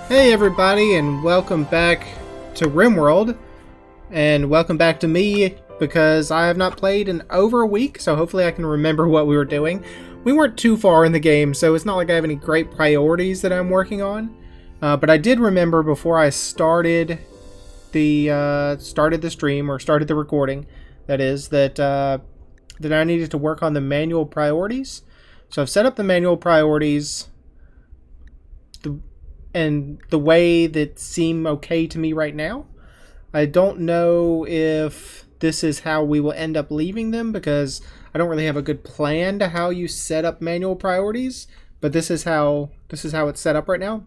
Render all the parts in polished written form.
Hey everybody, and welcome back to RimWorld, and welcome back to me because I have not played in over a week, so hopefully I can remember what we were doing. We weren't too far in the game, so it's not like I have any great priorities that I'm working on, but I did remember before I started the stream, or started the recording, that is, that I needed to work on the manual priorities. So I've set up the manual priorities and the way that seem okay to me right now. I don't know if this is how we will end up leaving them, because I don't really have a good plan to how you set up manual priorities, but this is how it's set up right now,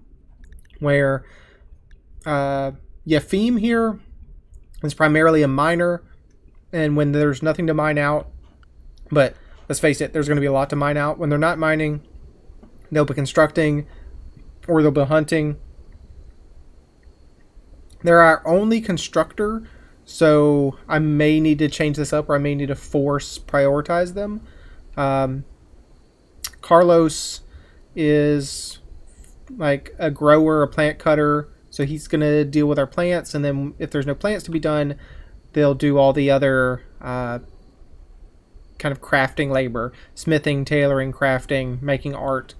where theme here is primarily a miner, and when there's nothing to mine out, but let's face it, there's going to be a lot to mine out. When they're not mining, they'll be constructing, or they'll be hunting. They're our only constructor, so I may need to change this up, or I may need to force prioritize them. Carlos is like a grower, a plant cutter, so he's going to deal with our plants, and then if there's no plants to be done, they'll do all the other kind of crafting labor: smithing, tailoring, crafting, making art.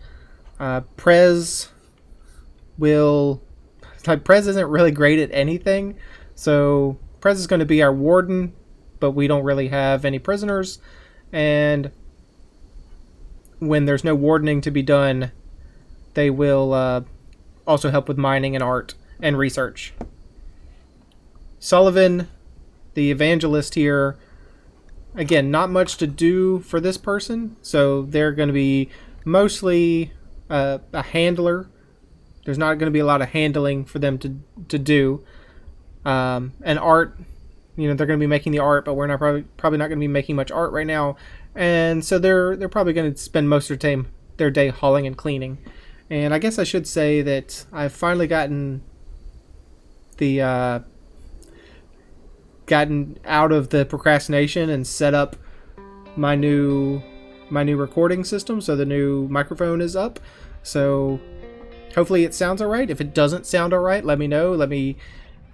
Prez isn't really great at anything, so Prez is going to be our warden, but we don't really have any prisoners, and when there's no wardening to be done, they will also help with mining and art and research. Sullivan, the evangelist here, again, not much to do for this person, so they're going to be mostly a handler. There's not going to be a lot of handling for them to do. And art, they're going to be making the art, but we're not probably not going to be making much art right now. And so they're probably going to spend most of their day hauling and cleaning. And I guess I should say that I've finally gotten out of the procrastination and set up my new recording system. So the new microphone is up. So hopefully it sounds alright. If it doesn't sound alright, let me know. Let me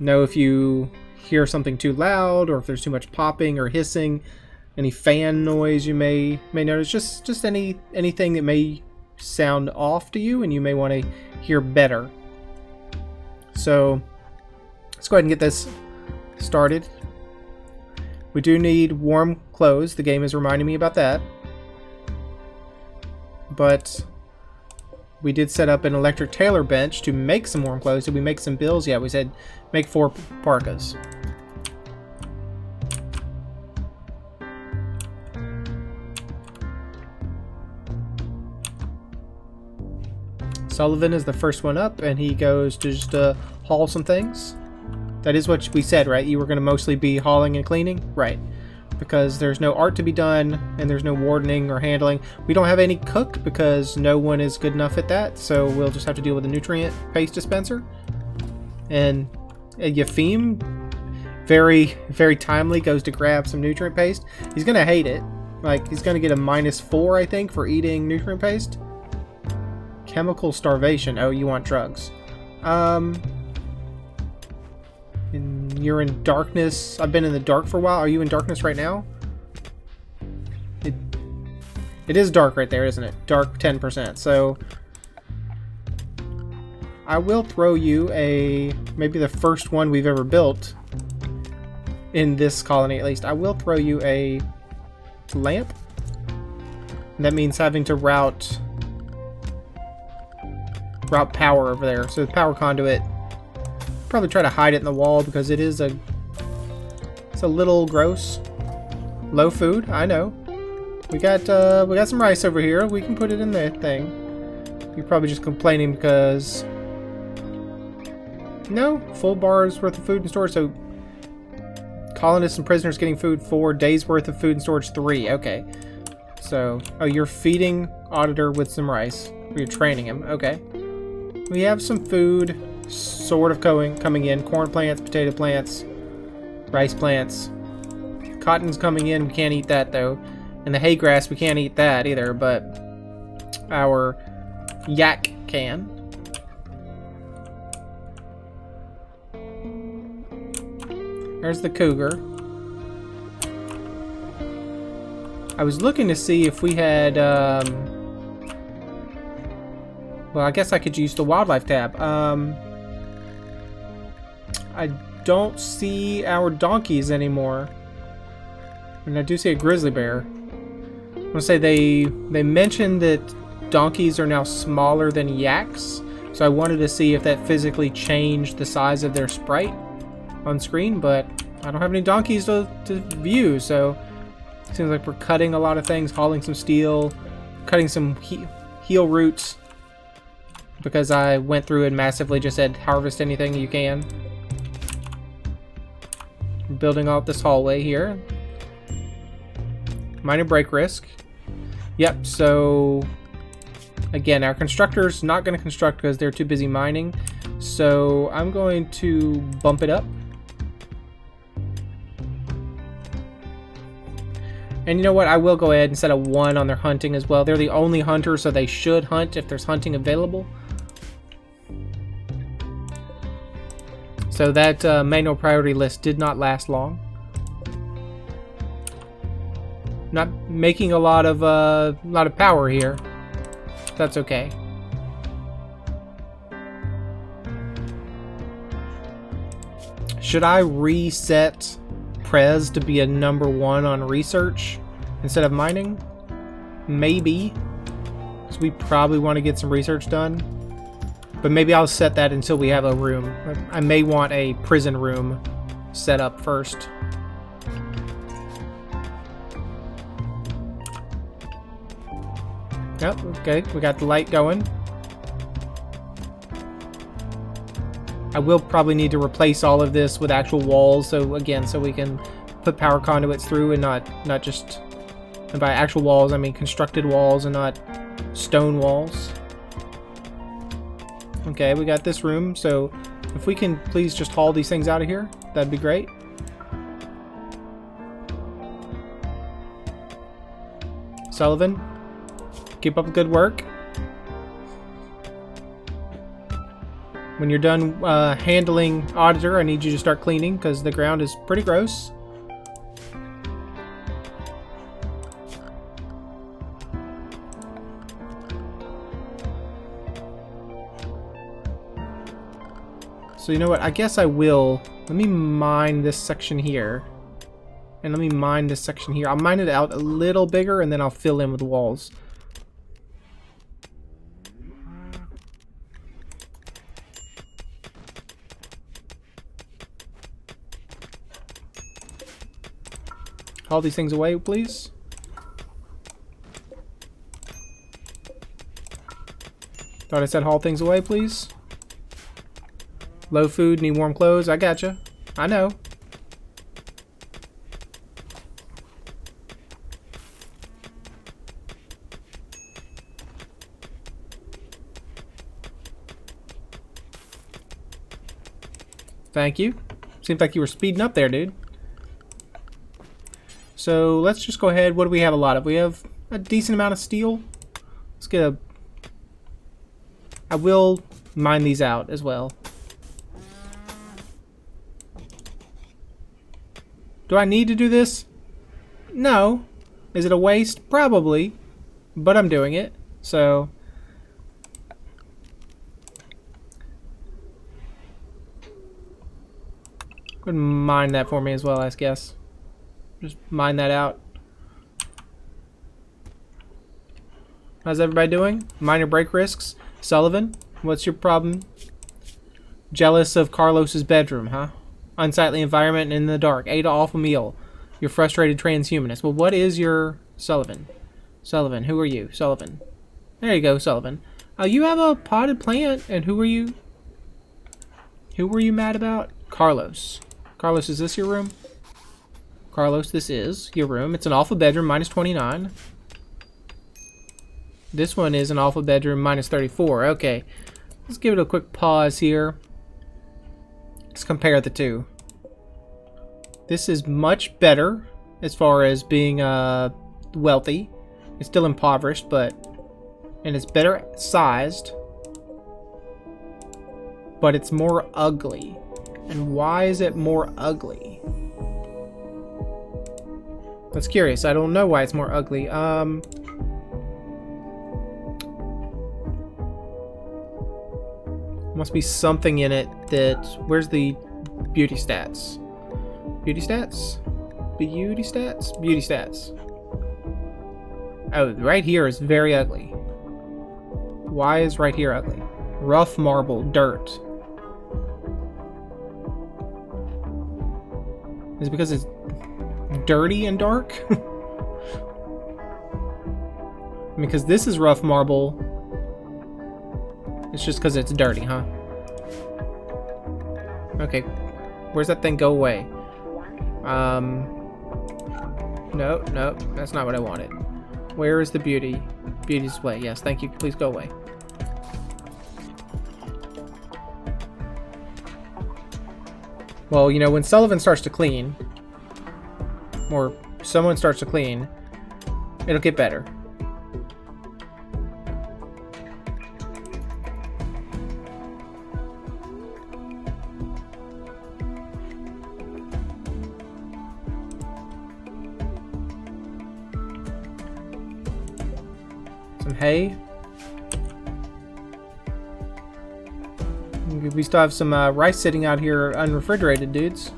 know if you hear something too loud, or if there's too much popping or hissing, any fan noise you may notice. Just anything that may sound off to you and you may want to hear better. So let's go ahead and get this started. We do need warm clothes. The game is reminding me about that. But we did set up an electric tailor bench to make some warm clothes. Did we make some bills? Yeah, we said make 4 parkas. Sullivan is the first one up, and he goes to just haul some things. That is what we said, right? You were going to mostly be hauling and cleaning? Right. Because there's no art to be done, and there's no wardening or handling. We don't have any cook because no one is good enough at that, so we'll just have to deal with a nutrient paste dispenser. And Yefim, very, very timely, goes to grab some nutrient paste. He's going to hate it. Like, he's going to get a -4, I think, for eating nutrient paste. Chemical starvation. Oh, you want drugs. And you're in darkness. I've been in the dark for a while. Are you in darkness right now? It is dark right there, isn't it? Dark 10%. So I will throw you maybe the first one we've ever built in this colony, at least. I will throw you a lamp. And that means having to route power over there. So the power conduit, probably try to hide it in the wall because it's a little gross. Low food, I know. We got some rice over here. We can put it in the thing. You're probably just complaining because no full bars worth of food and storage. So colonists and prisoners getting food 4 days worth of food and storage 3. Okay. So you're feeding Auditor with some rice. You're training him. Okay. We have some food sort of coming in. Corn plants, potato plants, rice plants. Cotton's coming in. We can't eat that though. And the hay grass, we can't eat that either, but our yak can. There's the cougar. I was looking to see if we had, well, I guess I could use the wildlife tab. I don't see our donkeys anymore. And I do see a grizzly bear. I want to say they mentioned that donkeys are now smaller than yaks. So I wanted to see if that physically changed the size of their sprite on screen, but I don't have any donkeys to view, so it seems like we're cutting a lot of things, hauling some steel, cutting some heal roots, because I went through and massively just said harvest anything you can. I'm building out this hallway here. Minor break risk. Yep, so again, our constructor's not going to construct because they're too busy mining, so I'm going to bump it up. And you know what? I will go ahead and set a 1 on their hunting as well. They're the only hunter, so they should hunt if there's hunting available. So that manual priority list did not last long. Not making a lot of power here. That's okay. Should I reset Prez to be a number 1 on research instead of mining? Maybe. So we probably want to get some research done. But maybe I'll set that until we have a room. I may want a prison room set up first. Yep, okay, we got the light going. I will probably need to replace all of this with actual walls, so again, so we can put power conduits through and not just, and by actual walls I mean constructed walls and not stone walls. Okay, we got this room, so if we can please just haul these things out of here, that'd be great. Sullivan, keep up the good work. When you're done handling Auditor, I need you to start cleaning because the ground is pretty gross. So you know what, I guess I will, let me mine this section here. And let me mine this section here. I'll mine it out a little bigger and then I'll fill in with walls. Haul these things away, please. Thought I said haul things away, please. Low food, need warm clothes. I gotcha. I know. Thank you. Seems like you were speeding up there, dude. So let's just go ahead. What do we have a lot of? We have a decent amount of steel. Let's get a... I will mine these out as well. Do I need to do this? No. Is it a waste? Probably. But I'm doing it. So... go ahead and mine that for me as well, I guess. Just mine that out. How's everybody doing? Minor break risks. Sullivan, what's your problem? Jealous of Carlos's bedroom, huh? Unsightly environment and in the dark. Ate an awful meal. You're frustrated transhumanist. Well, what is your... Sullivan. Sullivan, who are you? Sullivan. There you go, Sullivan. Oh, you have a potted plant, and who are you? Who were you mad about? Carlos. Carlos, is this your room? Carlos, this is your room. It's an alpha bedroom, minus 29. This one is an alpha bedroom, minus 34. Okay. Let's give it a quick pause here. Let's compare the two. This is much better as far as being wealthy. It's still impoverished, but... and it's better sized. But it's more ugly. And why is it more ugly? That's curious. I don't know why it's more ugly. Must be something in it that... Where's the beauty stats? Beauty stats? Beauty stats? Beauty stats. Oh, right here is very ugly. Why is right here ugly? Rough marble, dirt. Is it because it's dirty and dark? Because this is rough marble. It's just because it's dirty, huh? Okay. Where's that thing go away? No, that's not what I wanted. Where is the beauty display? Yes, thank you. Please go away. Well, you know, when Sullivan starts to clean, or someone starts to clean, it'll get better. Some hay. We still have some rice sitting out here unrefrigerated, dudes.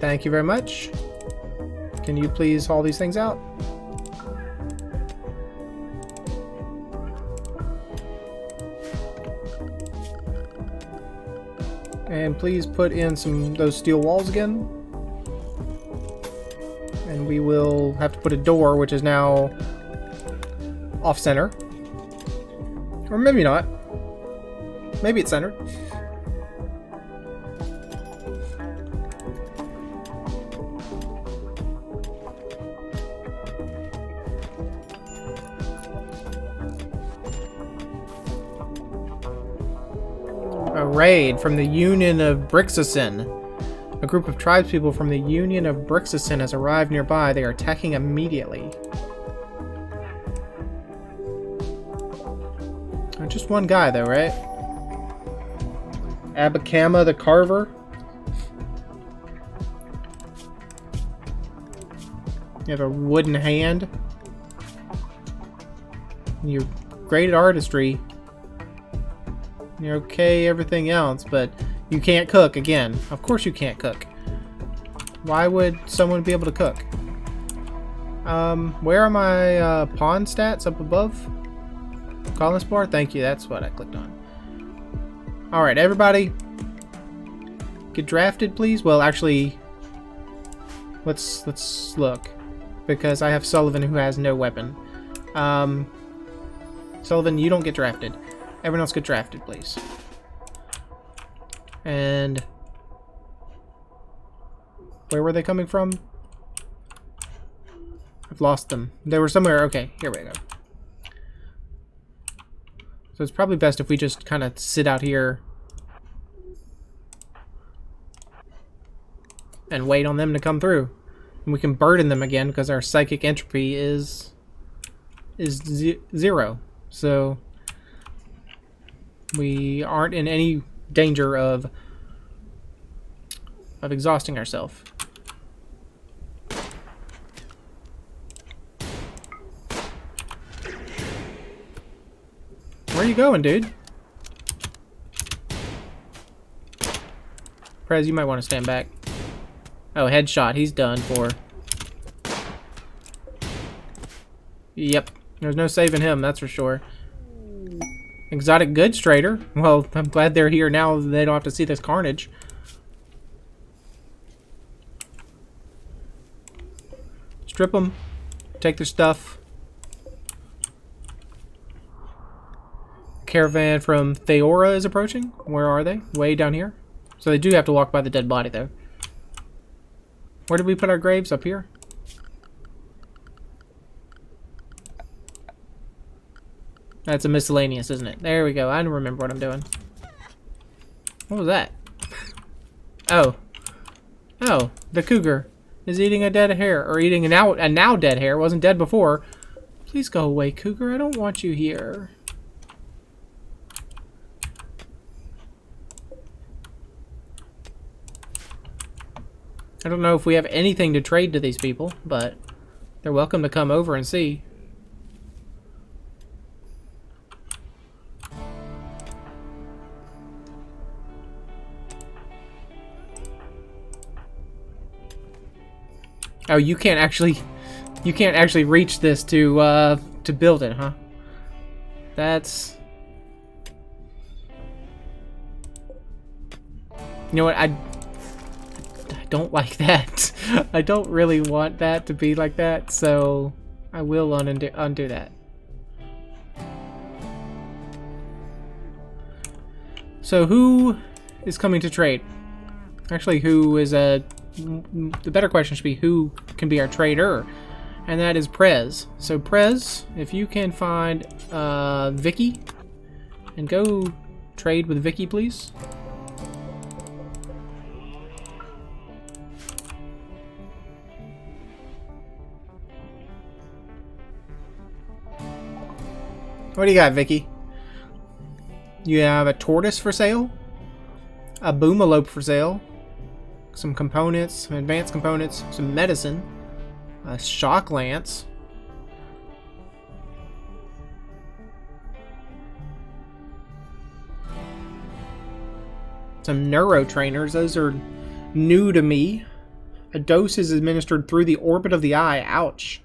Thank you very much. Can you please haul these things out? And please put in those steel walls again. And we will have to put a door, which is now off center. Or maybe not. Maybe it's centered. A raid from the Union of Brixison. A group of tribespeople from the Union of Brixison has arrived nearby. They are attacking immediately. Just one guy, though, right? Abakama the Carver. You have a wooden hand. You're great at artistry. You're okay everything else, but you can't cook again. Of course you can't cook. Why would someone be able to cook? Where are my pawn stats up above? Columns bar? Thank you, that's what I clicked on. Alright, everybody. Get drafted, please. Well, actually, let's look. Because I have Sullivan who has no weapon. Sullivan, you don't get drafted. Everyone else get drafted, please. And where were they coming from? I've lost them. They were somewhere. Okay, here we go. So it's probably best if we just kind of sit out here and wait on them to come through. And we can burden them again because our psychic entropy is 0. So we aren't in any danger of exhausting ourselves. Where are you going, dude? Prez, you might want to stand back. Oh, headshot. He's done for. Yep. There's no saving him, that's for sure. Exotic goods trader. Well, I'm glad they're here now. They don't have to see this carnage. Strip them. Take their stuff. Caravan from Theora is approaching. Where are they? Way down here. So they do have to walk by the dead body, though. Where did we put our graves? Up here? That's a miscellaneous, isn't it? There we go. I don't remember what I'm doing. What was that? Oh. Oh, the cougar is eating a dead hare, or eating a now dead hare. It wasn't dead before. Please go away, cougar. I don't want you here. I don't know if we have anything to trade to these people, but they're welcome to come over and see. Oh, you can't actually reach this to build it, huh? That's... You know what, I don't like that. I don't really want that to be like that, so I will undo that. So who is coming to trade? Actually, who is the better question should be who can be our trader, and that is Prez. So Prez, if you can find Vicky and go trade with Vicky, please. What do you got, Vicky? You have a tortoise for sale, a boomalope for sale, some components, some advanced components, some medicine, a shock lance, some neuro trainers. Those are new to me. A dose is administered through the orbit of the eye. Ouch.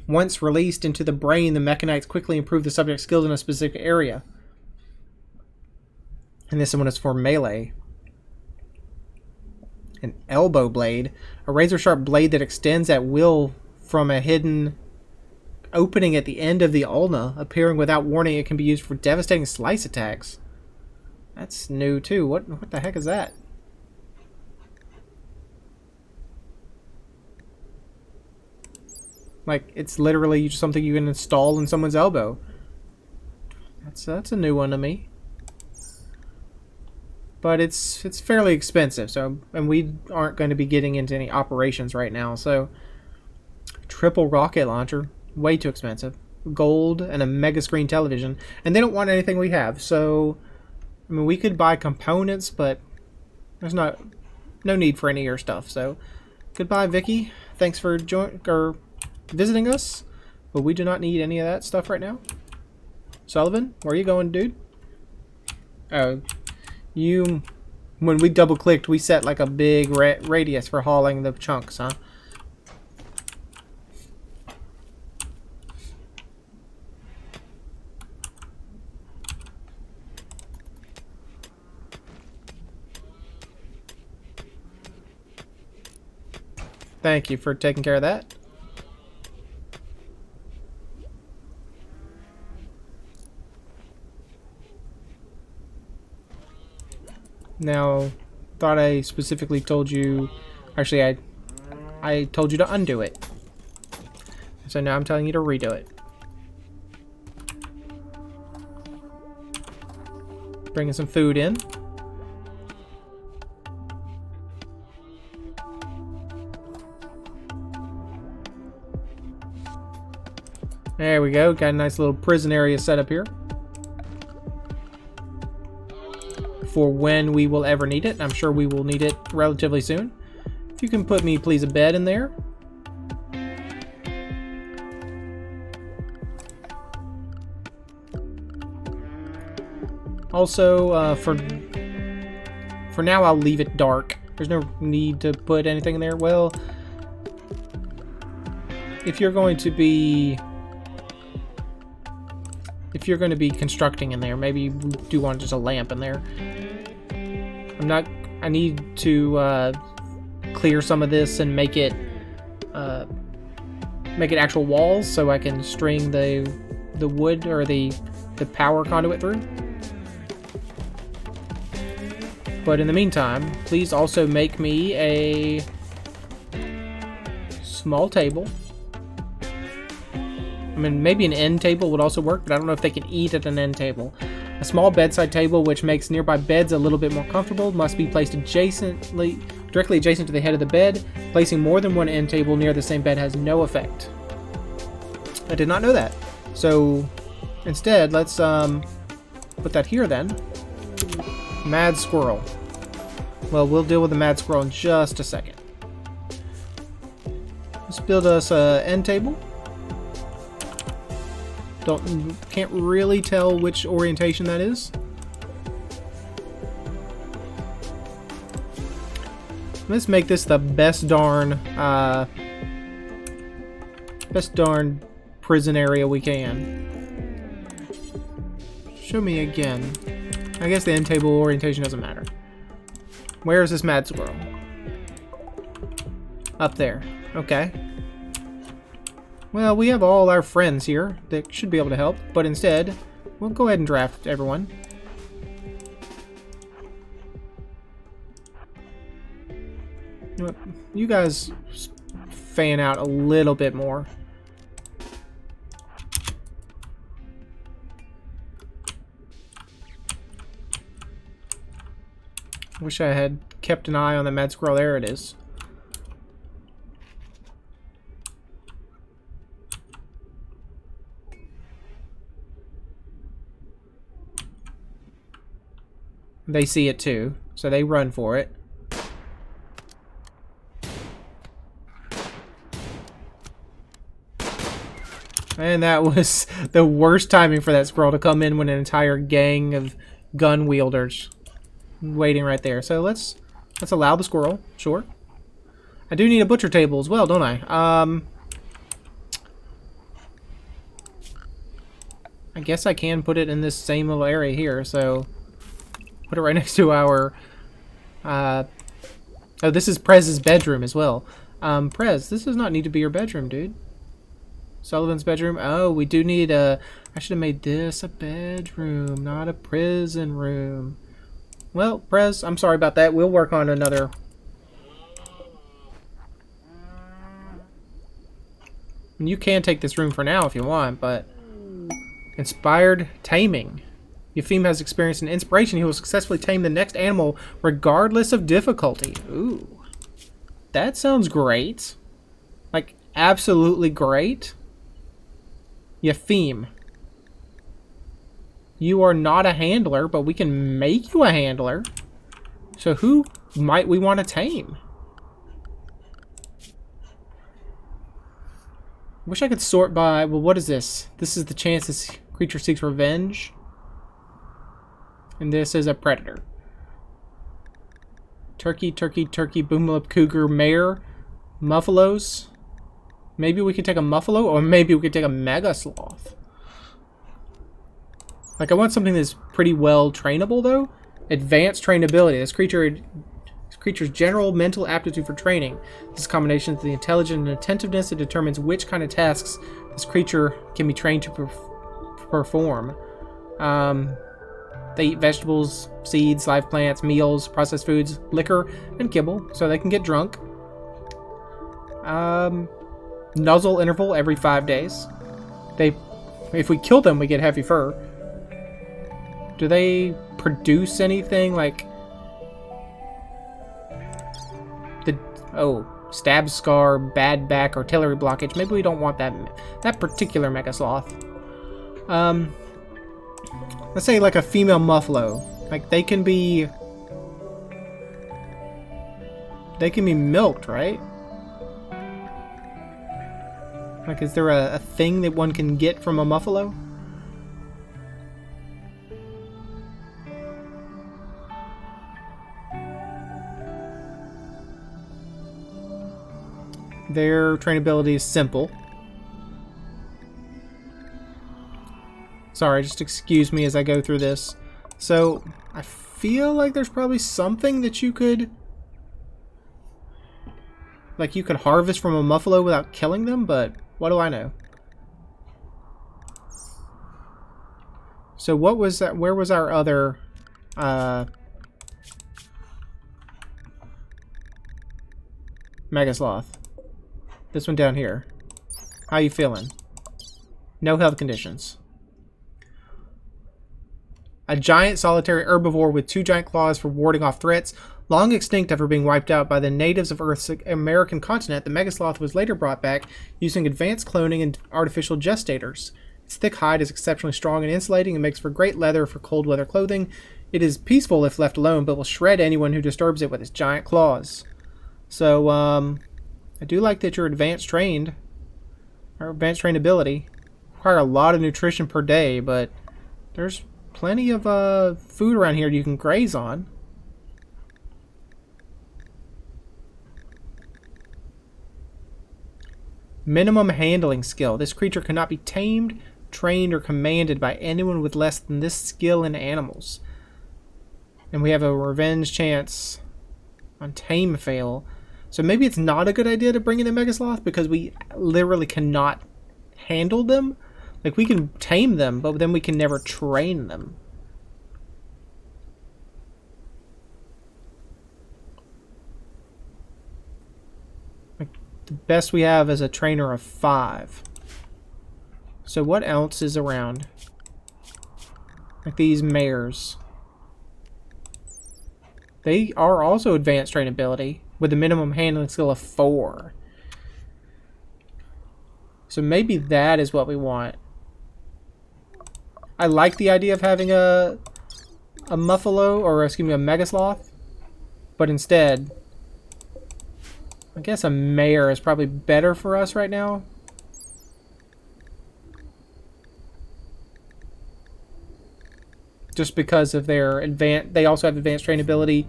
Once released into the brain, the mechanites quickly improve the subject's skills in a specific area. And this one is for melee. An elbow blade. A razor-sharp blade that extends at will from a hidden opening at the end of the ulna. Appearing without warning, it can be used for devastating slice attacks. That's new, too. What the heck is that? Like, it's literally something you can install in someone's elbow. That's a new one to me. But it's fairly expensive, so, and we aren't going to be getting into any operations right now, so triple rocket launcher, way too expensive. Gold and a mega screen television, and they don't want anything we have, so I mean, we could buy components, but there's no need for any of your stuff. So goodbye, Vicky. Thanks for visiting us, but we do not need any of that stuff right now. Sullivan, where are you going, dude? Oh, when we double clicked, we set like a big radius for hauling the chunks, huh? Thank you for taking care of that. Now, thought I specifically told you... Actually, I told you to undo it. So now I'm telling you to redo it. Bringing some food in. There we go. Got a nice little prison area set up here. For when we will ever need it. I'm sure we will need it relatively soon. If you can put me, please, a bed in there. Also, for now, I'll leave it dark. There's no need to put anything in there. Well, if you're going to be constructing in there, maybe you do want just a lamp in there. I need to clear some of this and make it actual walls so I can string the wood or the power conduit through. But in the meantime, please also make me a small table. I mean, maybe an end table would also work, but I don't know if they can eat at an end table. A small bedside table, which makes nearby beds a little bit more comfortable, must be placed directly adjacent to the head of the bed. Placing more than one end table near the same bed has no effect. I did not know that. So instead, let's put that here then. Mad squirrel. Well, we'll deal with the mad squirrel in just a second. Let's build us an end table. Can't really tell which orientation that is. Let's make this the best darn prison area we can. Show me again. I guess the end table orientation doesn't matter. Where is this mad squirrel? Up there. Okay. Well, we have all our friends here that should be able to help, but instead, we'll go ahead and draft everyone. You know what? You guys fan out a little bit more. Wish I had kept an eye on the mad squirrel. There it is. They see it too, so they run for it. And that was the worst timing for that squirrel to come in when an entire gang of gun wielders waiting right there. So let's allow the squirrel, sure. I do need a butcher table as well, don't I? I guess I can put it in this same little area here, so put it right next to our oh, this is Prez's bedroom as well. Prez, this does not need to be your bedroom, dude. Sullivan's bedroom. Oh, we do need a... I should have made this a bedroom, not a prison room. Well, Prez, I'm sorry about that. We'll work on another... You can take this room for now if you want, but... Inspired taming. Yefim has experienced an inspiration. He will successfully tame the next animal regardless of difficulty. Ooh. That sounds great. Like, absolutely great. Yefim. You are not a handler, but we can make you a handler. So who might we want to tame? Wish I could sort by... Well, what is this? This is the chance this creature seeks revenge. And this is a predator. Turkey, turkey, turkey, boomalip, cougar, mare, muffalos. Maybe we could take a muffalo, or maybe we could take a mega sloth. Like, I want something that's pretty well trainable, though. Advanced trainability. This creature's general mental aptitude for training. This combination of the intelligence and attentiveness that determines which kind of tasks this creature can be trained to perform. They eat vegetables, seeds, live plants, meals, processed foods, liquor, and kibble, so they can get drunk. Nuzzle interval every 5 days. If we kill them, we get heavy fur. Do they produce anything like... stab scar, bad back, artillery blockage. Maybe we don't want that particular mega sloth. Let's say like a female muffalo. Like they can be milked, right? Like, is there a thing that one can get from a muffalo? Their trainability is simple. Sorry, just excuse me as I go through this. So, I feel like there's probably something that you could... Like, you could harvest from a muffalo without killing them, but what do I know? So what was that? Where was our other... Mega Sloth? This one down here. How you feeling? No health conditions. A giant solitary herbivore with 2 giant claws for warding off threats. Long extinct after being wiped out by the natives of Earth's American continent, the megasloth was later brought back using advanced cloning and artificial gestators. Its thick hide is exceptionally strong and insulating and makes for great leather for cold weather clothing. It is peaceful if left alone, but will shred anyone who disturbs it with its giant claws. So, I do like that you're advanced trained, or advanced trainability. Require a lot of nutrition per day, but there's plenty of food around here you can graze on. Minimum handling skill. This creature cannot be tamed, trained, or commanded by anyone with less than this skill in animals. And we have a revenge chance on tame fail. So maybe it's not a good idea to bring in a megasloth because we literally cannot handle them. Like, we can tame them, but then we can never train them. Like, the best we have is a trainer of 5. So what else is around? Like these mares. They are also advanced trainability with a minimum handling skill of 4. So maybe that is what we want. I like the idea of having a muffalo, or excuse me, a megasloth, but instead, I guess a mare is probably better for us right now. Just because of their they also have advanced trainability,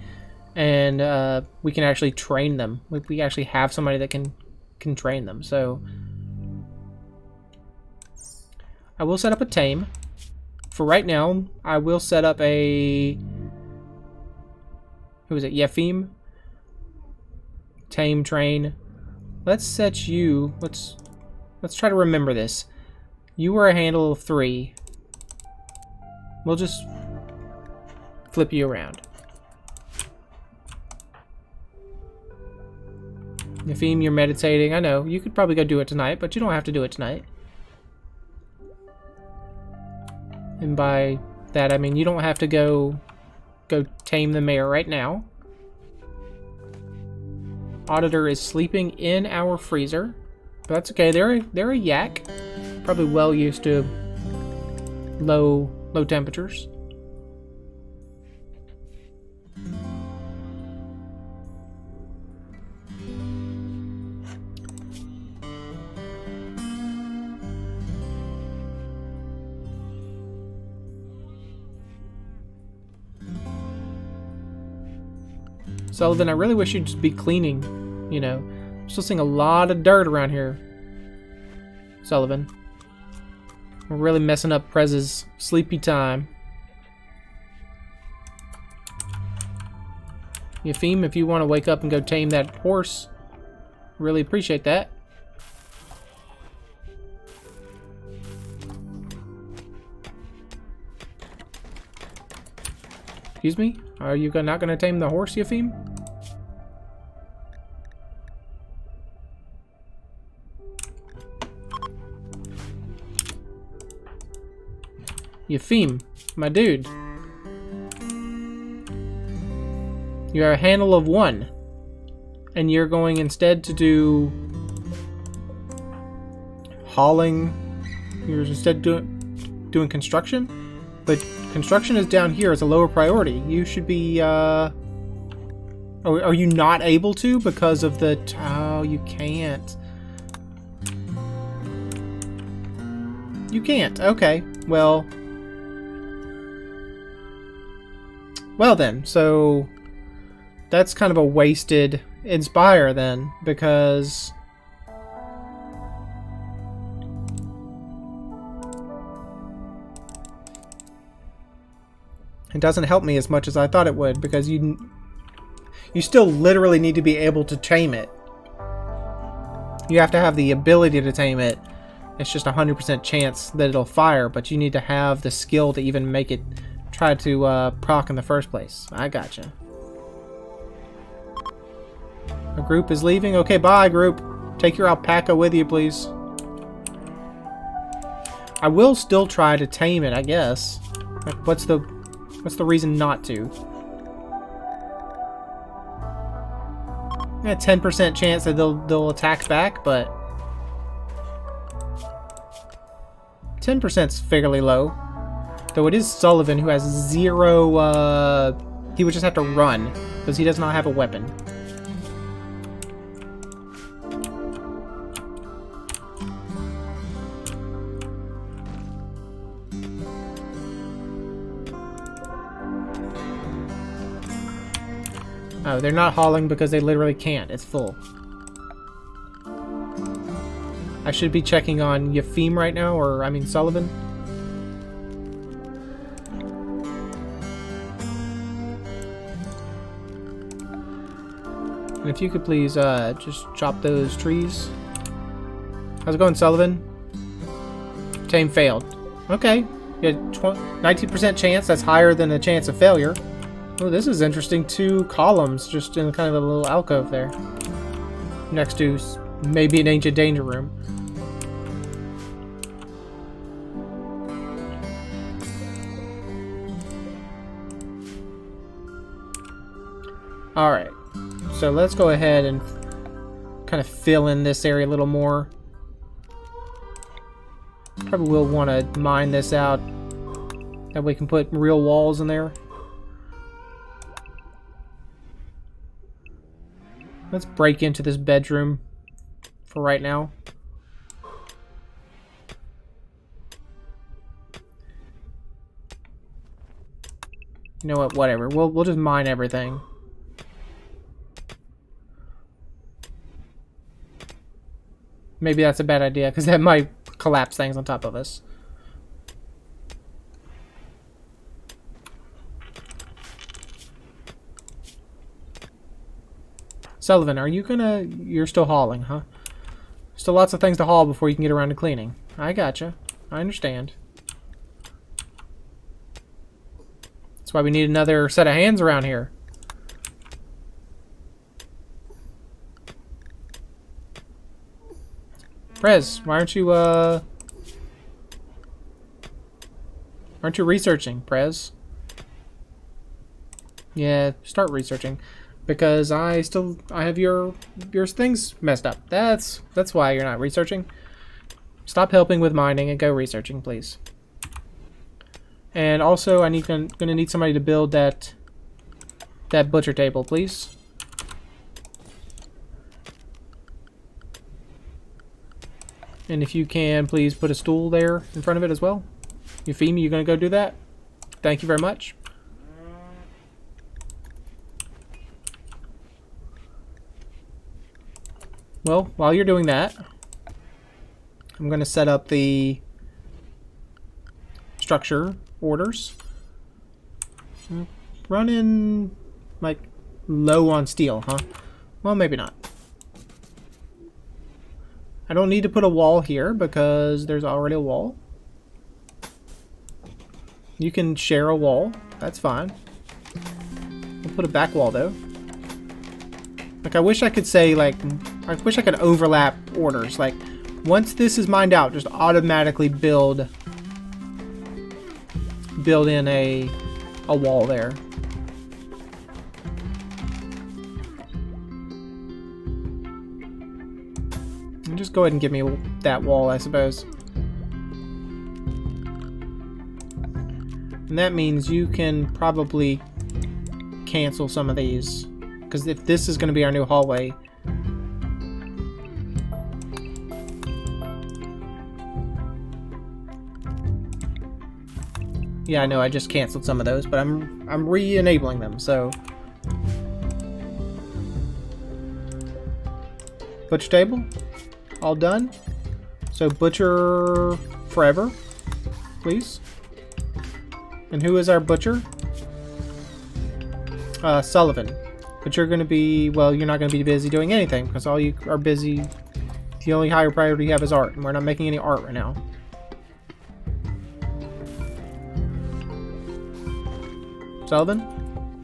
and we can actually train them. We actually have somebody that can train them. So I will set up a tame. For right now, I will set up a... Who is it? Yefim. Tame, train. Let's set you... Let's try to remember this. You were a handle of 3. We'll just flip you around. Yefim, you're meditating. I know. You could probably go do it tonight, but you don't have to do it tonight. And by that, I mean you don't have to go tame the mare right now. Auditor is sleeping in our freezer. But that's okay. They're a yak. Probably well used to low temperatures. Sullivan, I really wish you'd just be cleaning, you know. I'm still seeing a lot of dirt around here. Sullivan. We're really messing up Prez's sleepy time. Yefim, if you want to wake up and go tame that horse, really appreciate that. Excuse me? Are you not going to tame the horse, Yefim? Yefim, my dude. You are a handle of 1. And you're going instead to do hauling. You're instead doing construction? But construction is down here as a lower priority. You should be, are you not able to because of the... Oh, you can't. You can't. Okay. Well then, so that's kind of a wasted Inspire then, because it doesn't help me as much as I thought it would, because you still literally need to be able to tame it. You have to have the ability to tame it. It's just 100% chance that it'll fire, but you need to have the skill to even make it try to proc in the first place. I gotcha. A group is leaving. Okay, bye, group. Take your alpaca with you, please. I will still try to tame it, I guess. Like, what's the What's the reason not to? Yeah, 10% chance that they'll attack back, but 10% is fairly low. Though it is Sullivan who has 0. He would just have to run because he does not have a weapon. Oh, they're not hauling because they literally can't. It's full. I should be checking on Yafim right now, or I mean Sullivan. And if you could please just chop those trees. How's it going, Sullivan? Tame failed. Okay. You had 19% chance. That's higher than a chance of failure. Oh, this is interesting. 2 columns just in kind of a little alcove there. Next to maybe an ancient danger room. Alright. So let's go ahead and kind of fill in this area a little more. Probably will want to mine this out. That way we can put real walls in there. Let's break into this bedroom for right now. You know what? Whatever. We'll just mine everything. Maybe that's a bad idea because that might collapse things on top of us. Sullivan, are you gonna... You're still hauling, huh? Still lots of things to haul before you can get around to cleaning. I gotcha. I understand. That's why we need another set of hands around here. Prez, why aren't you, aren't you researching, Prez? Yeah, start researching. Because I have your things messed up. That's why you're not researching. Stop helping with mining and go researching, please. And also, gonna need somebody to build that butcher table, please. And if you can, please put a stool there in front of it as well. Euphemia, you gonna go do that? Thank you very much. Well, while you're doing that, I'm going to set up the structure orders. Running, like, low on steel, huh? Well, maybe not. I don't need to put a wall here because there's already a wall. You can share a wall. That's fine. We'll put a back wall, though. Like, I wish I could say, like... I wish I could overlap orders. Like, once this is mined out, just automatically build in a wall there. And just go ahead and give me that wall, I suppose. And that means you can probably cancel some of these. Because if this is going to be our new hallway... Yeah, I know, I just canceled some of those, but I'm re-enabling them, so... Butcher table? All done? So butcher forever, please. And who is our butcher? Sullivan. But you're gonna be, well, you're not gonna be busy doing anything, because all you are busy, the only higher priority you have is art, and we're not making any art right now. Sullivan,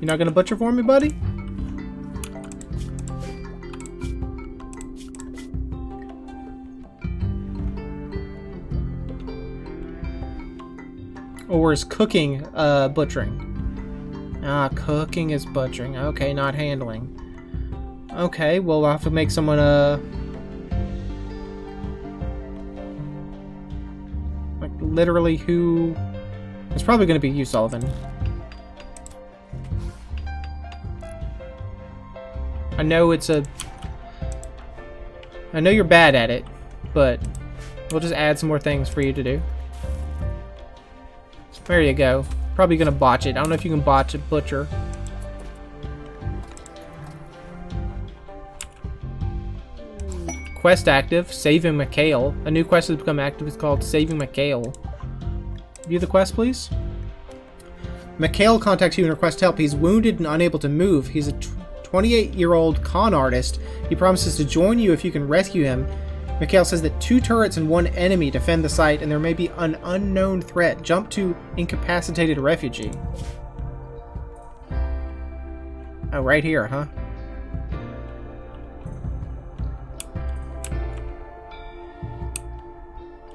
you're not gonna butcher for me, buddy? Or is cooking butchering? Ah, cooking is butchering. Okay, not handling. Okay, well, I'll have to make someone, like, literally who... It's probably going to be you, Sullivan. I know it's a... I know you're bad at it, but we'll just add some more things for you to do. There you go. Probably going to botch it. I don't know if you can botch a butcher. Quest active, Saving McHale. A new quest has become active. It's called Saving McHale. View the quest, please. McHale contacts you and requests help. He's wounded and unable to move. He's a 28-year-old con artist. He promises to join you if you can rescue him. McHale says that 2 turrets and 1 enemy defend the site, and there may be an unknown threat. Jump to incapacitated refugee. Oh, right here, huh?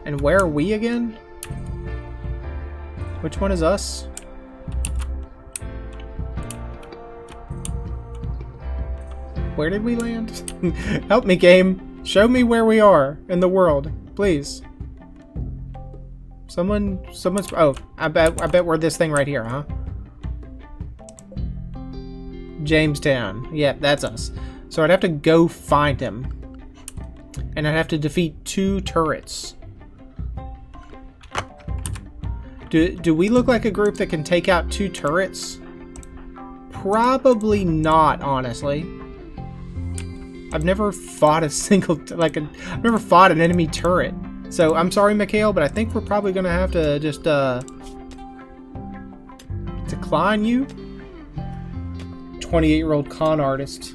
And where are we again? Which one is us? Where did we land? Help me, game. Show me where we are in the world, please. Someone's... Oh, I bet we're this thing right here, huh? Jamestown. Yep, that's us. So I'd have to go find him. And I'd have to defeat 2 turrets. Do we look like a group that can take out 2 turrets? Probably not, honestly. I've never fought a single... I've never fought an enemy turret. So, I'm sorry, McHale, but I think we're probably going to have to just, decline you. 28-year-old con artist.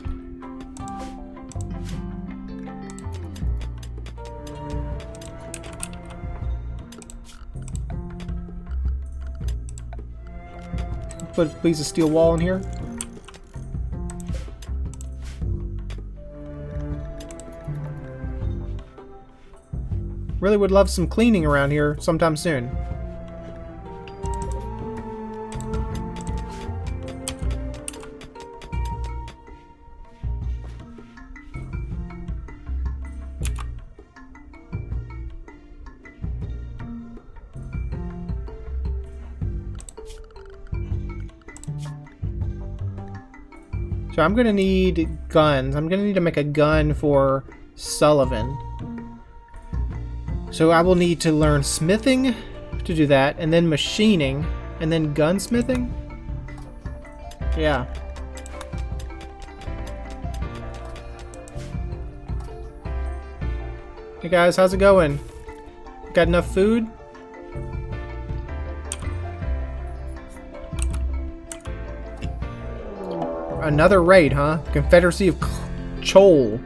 Put please a steel wall in here. Really would love some cleaning around here sometime soon. So I'm gonna need guns. I'm gonna need to make a gun for Sullivan. So I will need to learn smithing to do that, and then machining, and then gunsmithing. Yeah. Hey guys, how's it going? Got enough food? Another raid, huh? Confederacy of Chol.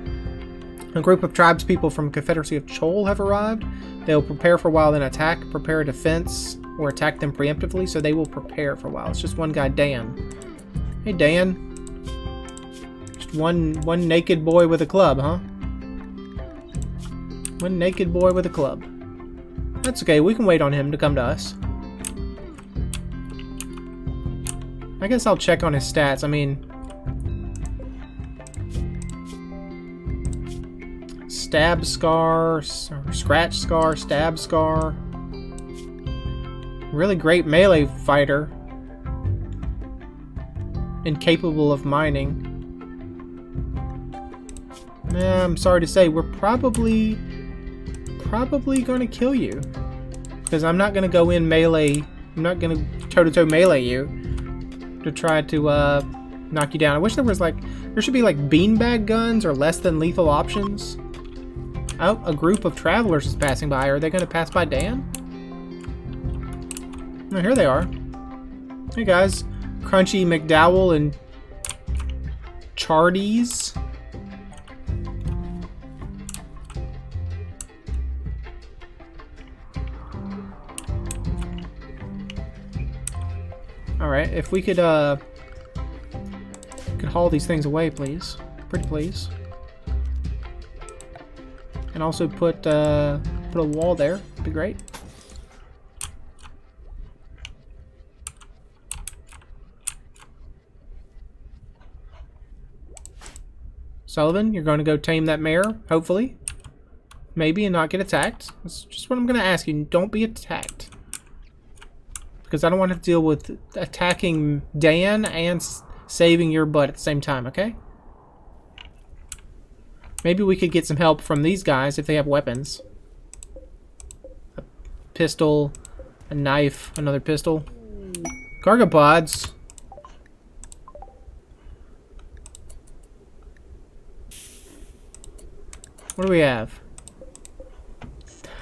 A group of tribespeople from Confederacy of Chol have arrived. They will prepare for a while, then attack, prepare a defense, or attack them preemptively. So they will prepare for a while. It's just one guy, Dan. Hey, Dan. Just one naked boy with a club, huh? One naked boy with a club. That's okay. We can wait on him to come to us. I guess I'll check on his stats. I mean... Stab scar, scratch scar, stab scar. Really great melee fighter. Incapable of mining. I'm sorry to say, we're probably going to kill you. Because I'm not going to go in melee. I'm not going to toe-to-toe melee you to try to knock you down. I wish there was there should be beanbag guns or less than lethal options. Oh, a group of travelers is passing by. Are they going to pass by Dan? Oh, here they are. Hey guys. Crunchy McDowell and Chardies. Alright, if we could haul these things away, please. Pretty please. And also put a wall there. That'd be great. Sullivan, you're going to go tame that mare, hopefully. Maybe, and not get attacked. That's just what I'm going to ask you. Don't be attacked. Because I don't want to deal with attacking Dan and saving your butt at the same time, okay? Maybe we could get some help from these guys if they have weapons. A pistol, a knife, another pistol. Cargo pods. What do we have?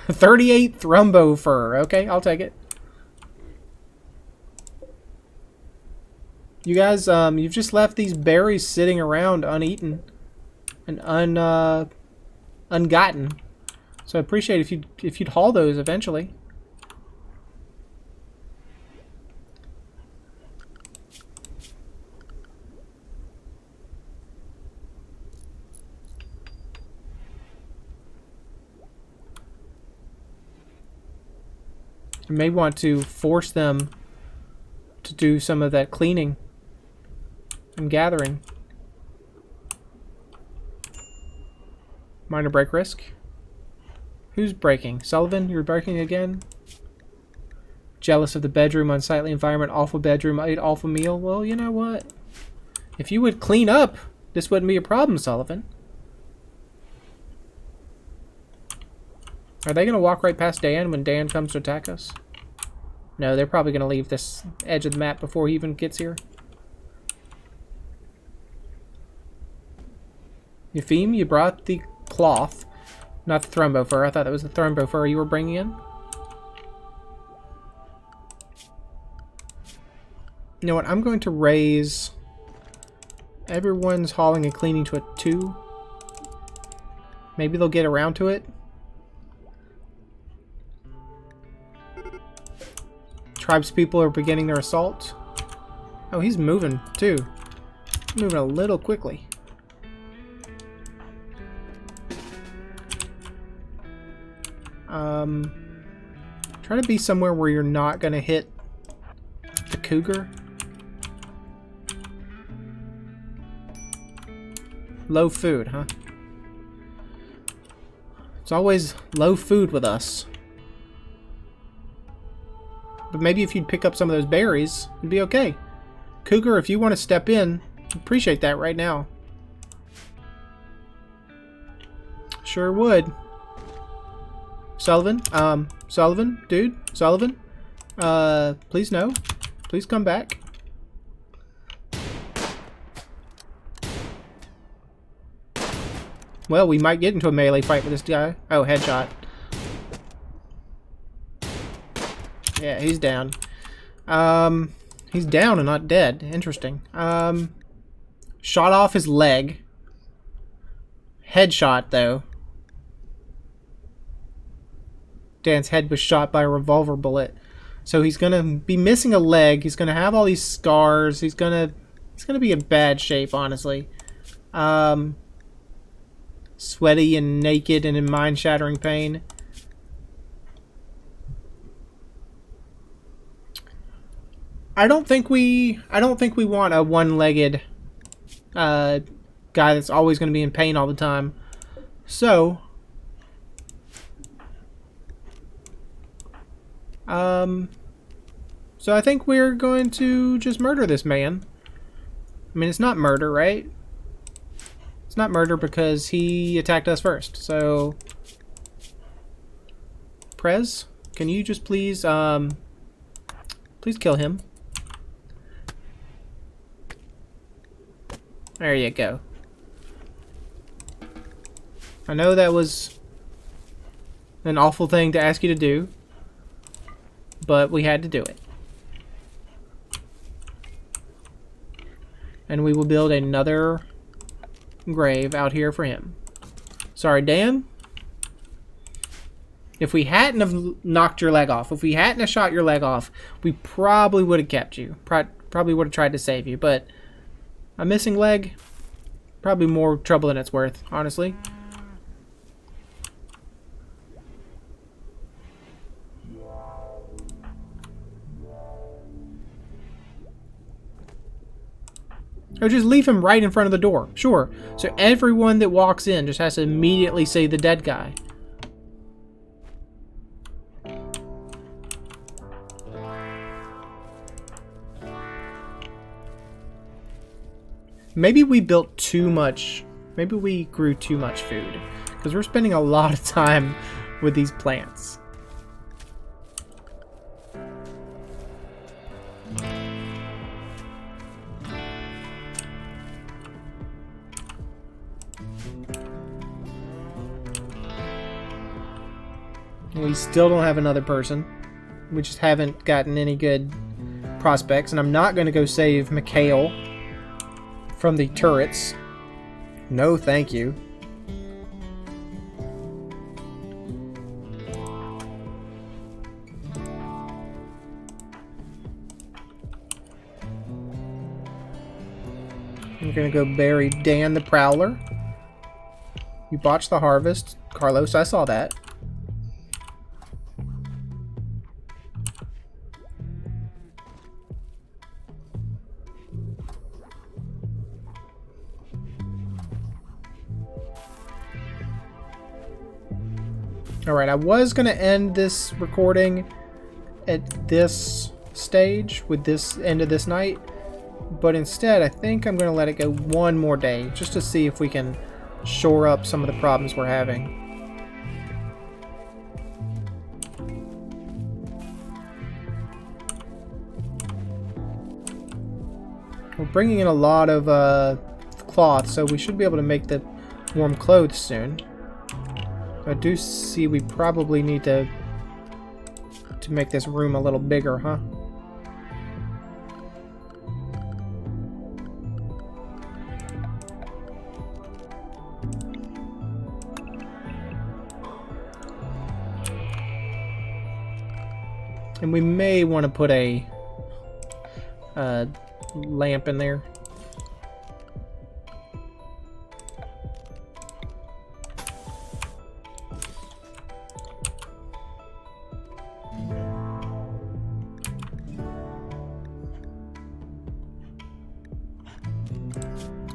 38 thrumbo fur. Okay, I'll take it. You guys, you've just left these berries sitting around uneaten and ungotten. So I appreciate if you'd haul those eventually. You may want to force them to do some of that cleaning and gathering. Minor break risk. Who's breaking? Sullivan, you're breaking again? Jealous of the bedroom, unsightly environment, awful bedroom, ate awful meal. Well, you know what? If you would clean up, this wouldn't be a problem, Sullivan. Are they going to walk right past Dan when Dan comes to attack us? No, they're probably going to leave this edge of the map before he even gets here. Eupheme, you brought the cloth, not the thrumbo fur. I thought that was the thrumbo fur you were bringing in. You know what? I'm going to raise everyone's hauling and cleaning to a 2. Maybe they'll get around to it. Tribespeople are beginning their assault. Oh, he's moving too. Moving a little quickly. Try to be somewhere where you're not gonna hit the cougar. Low food, huh? It's always low food with us. But maybe if you'd pick up some of those berries, it'd be okay. Cougar, if you want to step in, appreciate that right now. Sure would. Sullivan, Sullivan, dude, Sullivan, please no. Please come back. Well, we might get into a melee fight with this guy. Oh, headshot. Yeah, he's down. He's down and not dead. Interesting. Shot off his leg. Headshot, though. Dan's head was shot by a revolver bullet. So he's gonna be missing a leg. He's gonna have all these scars. He's gonna be in bad shape, honestly. Sweaty and naked and in mind-shattering pain. I don't think we want a one-legged guy that's always going to be in pain all the time. So, I think we're going to just murder this man. I mean, it's not murder, right? It's not murder because he attacked us first. So, Prez, can you just please kill him? There you go. I know that was an awful thing to ask you to do, but we had to do it. And we will build another grave out here for him. Sorry, Dan. If we hadn't have knocked your leg off, if we hadn't have shot your leg off, we probably would have kept you. Probably would have tried to save you, but a missing leg, probably more trouble than it's worth, honestly. Or just leave him right in front of the door. Sure. So everyone that walks in just has to immediately say the dead guy. Maybe we built too much. Maybe we grew too much food. Because we're spending a lot of time with these plants. We still don't have another person. We just haven't gotten any good prospects. And I'm not going to go save Mikhail from the turrets. No, thank you. I'm going to go bury Dan the Prowler. You botched the harvest. Carlos, I saw that. Alright, I was going to end this recording at this stage with this end of this night, but instead I think I'm going to let it go one more day just to see if we can shore up some of the problems we're having. We're bringing in a lot of cloth, so we should be able to make the warm clothes soon. I do see we probably need to make this room a little bigger, huh? And we may want to put a lamp in there.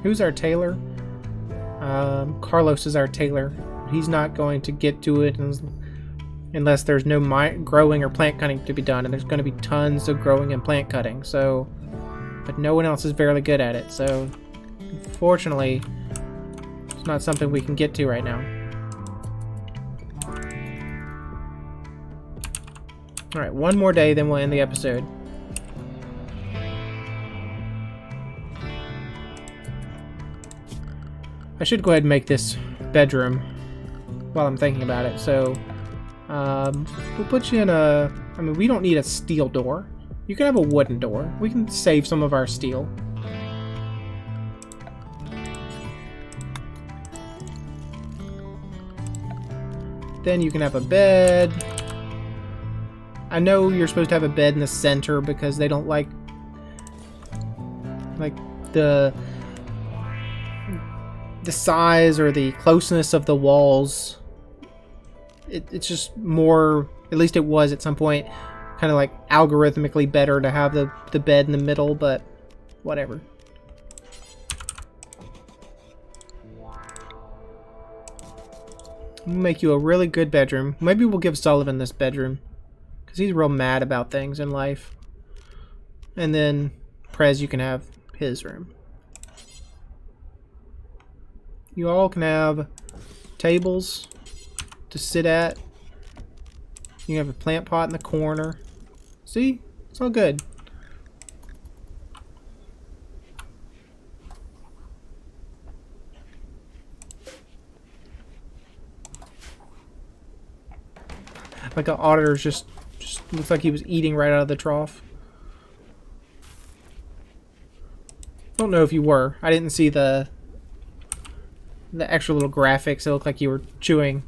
Who's our tailor? Carlos is our tailor. He's not going to get to it unless there's no growing or plant cutting to be done, and there's going to be tons of growing and plant cutting. So, but no one else is very good at it. So, unfortunately, it's not something we can get to right now. All right, one more day, then we'll end the episode. I should go ahead and make this bedroom while I'm thinking about it. So, we'll put you in a... I mean, we don't need a steel door. You can have a wooden door. We can save some of our steel. Then you can have a bed. I know you're supposed to have a bed in the center because they don't like the size or the closeness of the walls. It's just more, at least it was at some point, kind of like algorithmically better to have the bed in the middle, but whatever. We'll make you a really good bedroom. Maybe we'll give Sullivan this bedroom, because he's real mad about things in life. And then, Prez, you can have his room. You all can have tables to sit at. You can have a plant pot in the corner. See? It's all good. Like an auditor's just looks like he was eating right out of the trough. Don't know if you were. I didn't see the extra little graphics. It looked like you were chewing.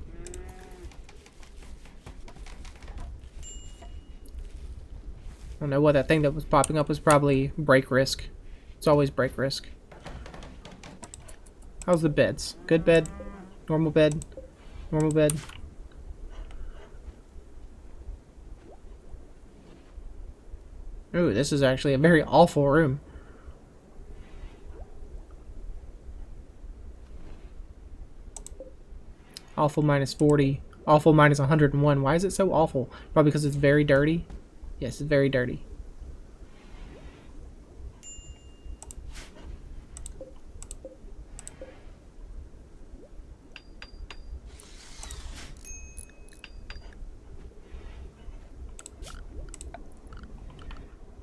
I don't know what that thing that was popping up was. Probably break risk. It's always break risk. How's the beds? Good bed? Normal bed? Normal bed? Ooh, this is actually a very awful room. Awful minus 40. Awful minus 101. Why is it so awful? Probably because it's very dirty. Yes, it's very dirty.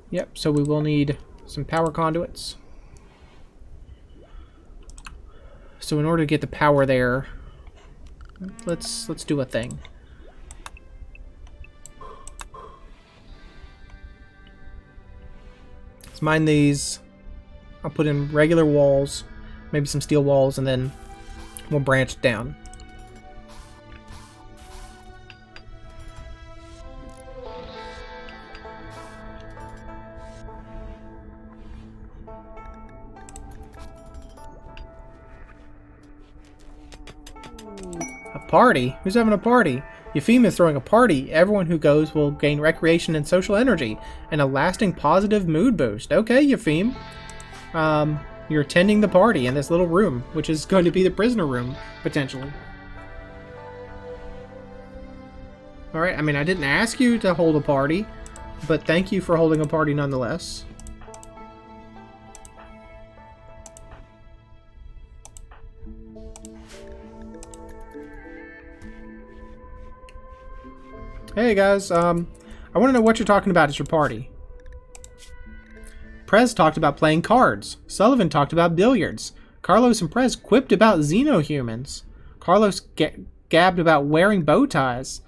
Yep, so we will need some power conduits. So in order to get the power there, let's do a thing. Let's mine these. I'll put in regular walls, maybe some steel walls, and then we'll branch down. Party? Who's having a party? Eupheme is throwing a party. Everyone who goes will gain recreation and social energy, and a lasting positive mood boost. Okay, Eupheme. You're attending the party in this little room, which is going to be the prisoner room, potentially. Alright, I mean, I didn't ask you to hold a party, but thank you for holding a party nonetheless. Hey guys, I want to know what you're talking about at your party. Prez talked about playing cards. Sullivan talked about billiards. Carlos and Prez quipped about xenohumans. Carlos gabbed about wearing bow ties.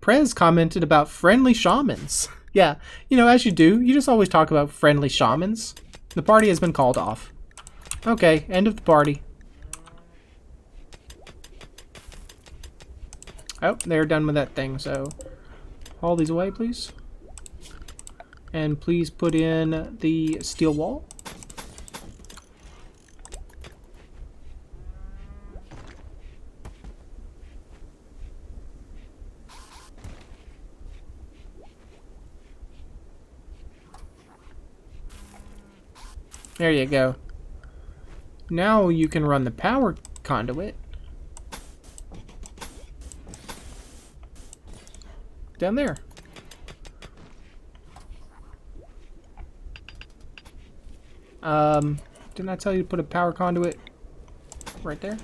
Prez commented about friendly shamans. Yeah, you know, as you do, you just always talk about friendly shamans. The party has been called off. Okay, end of the party. Oh, they're done with that thing, so haul these away, please. And please put in the steel wall. There you go. Now you can run the power conduit down there. Didn't I tell you to put a power conduit right there?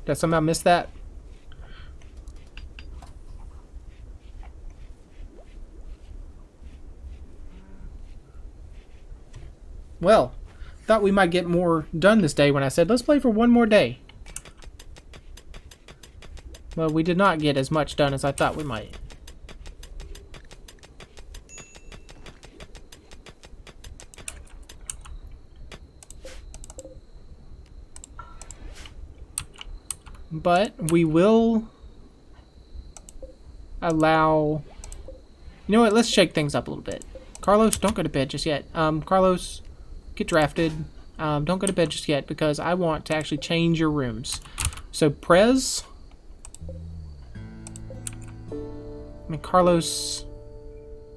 Did I somehow miss that? Well, thought we might get more done this day when I said, let's play for one more day. Well, we did not get as much done as I thought we might. But we will allow... You know what? Let's shake things up a little bit. Carlos, don't go to bed just yet. Carlos, get drafted. Don't go to bed just yet because I want to actually change your rooms. So, Prez... I mean, Carlos,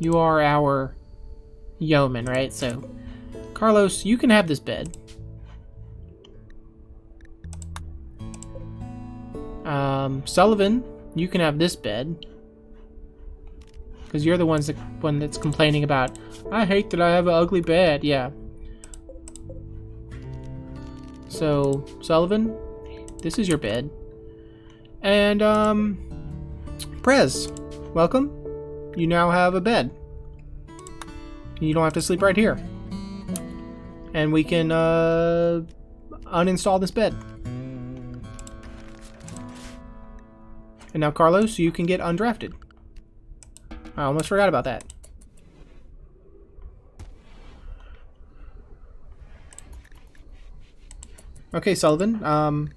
you are our yeoman, right? So, Carlos, you can have this bed. Sullivan, you can have this bed. Because you're the one that's complaining about, I hate that I have an ugly bed. Yeah. So, Sullivan, this is your bed. And, Prez, welcome. You now have a bed. You don't have to sleep right here. And we can, uninstall this bed. And now, Carlos, you can get undrafted. I almost forgot about that. Okay, Sullivan.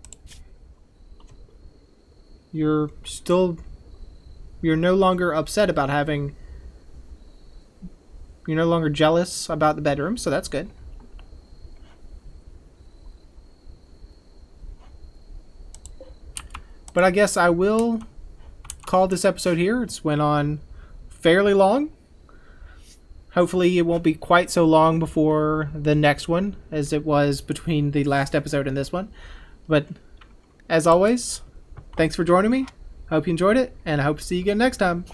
You're no longer upset about having... You're no longer jealous about the bedroom, so that's good. But I guess I will call this episode here. It's went on fairly long. Hopefully it won't be quite so long before the next one as it was between the last episode and this one. But as always, thanks for joining me. Hope you enjoyed it, and I hope to see you again next time.